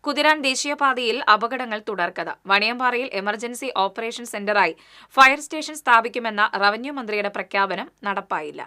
കുതിരാൻ ദേശീയപാതയിൽ അപകടങ്ങൾ തുടർക്കഥ. വണിയമ്പാറയിൽ എമർജൻസി ഓപ്പറേഷൻ സെന്ററായി ഫയർ സ്റ്റേഷൻ സ്ഥാപിക്കുമെന്ന റവന്യൂ മന്ത്രിയുടെ പ്രഖ്യാപനം നടപ്പായില്ല.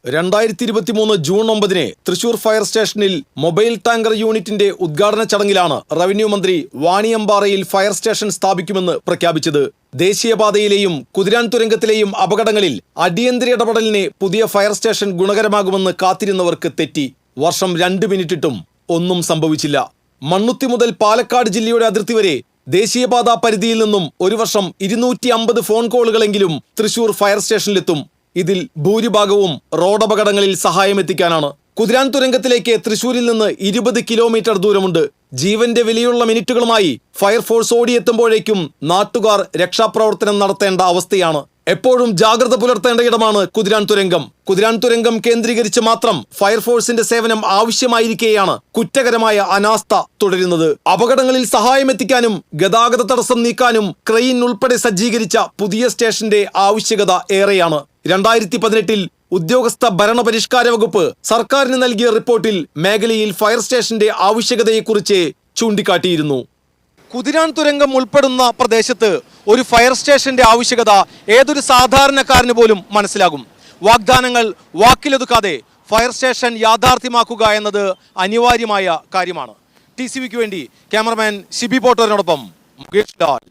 2023 ജൂൺ 9 തൃശൂർ ഫയർ സ്റ്റേഷനിൽ മൊബൈൽ ടാങ്കർ യൂണിറ്റിന്റെ ഉദ്ഘാടന ചടങ്ങിലാണ് റവന്യൂ മന്ത്രി വാണിയമ്പാറയിൽ ഫയർ സ്റ്റേഷൻ സ്ഥാപിക്കുമെന്ന് പ്രഖ്യാപിച്ചത്. ദേശീയപാതയിലെയും കുതിരാൻ തുരങ്കത്തിലെയും അപകടങ്ങളിൽ അടിയന്തര ഇടപെടലിന് പുതിയ ഫയർ സ്റ്റേഷൻ ഗുണകരമാകുമെന്ന് കാത്തിരുന്നവർക്ക് തെറ്റി. വർഷം 2 മിനിറ്റിട്ടും ഒന്നും സംഭവിച്ചില്ല. മണ്ണുത്തി മുതൽ പാലക്കാട് ജില്ലയുടെ അതിർത്തി വരെ ദേശീയപാത പരിധിയിൽ നിന്നും ഒരു വർഷം 250 ഫോൺ കോളുകളെങ്കിലും തൃശൂർ ഫയർ സ്റ്റേഷനിലെത്തും. ഇതിൽ ഭൂരിഭാഗവും റോഡപകടങ്ങളിൽ സഹായമെത്തിക്കാനാണ്. കുതിരാൻ തുരങ്കത്തിലേക്ക് തൃശൂരിൽ നിന്ന് 20 കിലോമീറ്റർ ദൂരമുണ്ട്. ജീവന്റെ വിലയുള്ള മിനിറ്റുകളുമായി ഫയർഫോഴ്സ് ഓടിയെത്തുമ്പോഴേക്കും നാട്ടുകാർ രക്ഷാപ്രവർത്തനം നടത്തേണ്ട അവസ്ഥയാണ്. എപ്പോഴും ജാഗ്രത പുലർത്തേണ്ട ഇടമാണ് കുതിരാൻ തുരങ്കം. കുതിരാൻ തുരങ്കം കേന്ദ്രീകരിച്ച് മാത്രം ഫയർഫോഴ്സിന്റെ സേവനം ആവശ്യമായിരിക്കെയാണ് കുറ്റകരമായ അനാസ്ഥ തുടരുന്നത്. അപകടങ്ങളിൽ സഹായമെത്തിക്കാനും ഗതാഗത തടസ്സം നീക്കാനും ക്രെയിൻ ഉൾപ്പെടെ സജ്ജീകരിച്ച പുതിയ സ്റ്റേഷന്റെ ആവശ്യകത ഏറെയാണ്. 2018 ഉദ്യോഗസ്ഥ ഭരണപരിഷ്കാര വകുപ്പ് സർക്കാരിന് നൽകിയ റിപ്പോർട്ടിൽ മേഖലയിൽ ഫയർ സ്റ്റേഷന്റെ ആവശ്യകതയെക്കുറിച്ച് ചൂണ്ടിക്കാട്ടിയിരുന്നു. കുതിരാൻ തുരങ്കം ഉൾപ്പെടുന്ന പ്രദേശത്ത് ഒരു ഫയർ സ്റ്റേഷന്റെ ആവശ്യകത ഏതൊരു സാധാരണക്കാരന് പോലും മനസ്സിലാകും. വാഗ്ദാനങ്ങൾ വാക്കിലൊതുക്കാതെ ഫയർ സ്റ്റേഷൻ യാഥാർത്ഥ്യമാക്കുക എന്നത് അനിവാര്യമായ കാര്യമാണ്. TCVക്ക് വേണ്ടി ക്യാമറമാൻ ഷിബി പോട്ടോറിനോടൊപ്പം മുകേഷ് ലാൽ.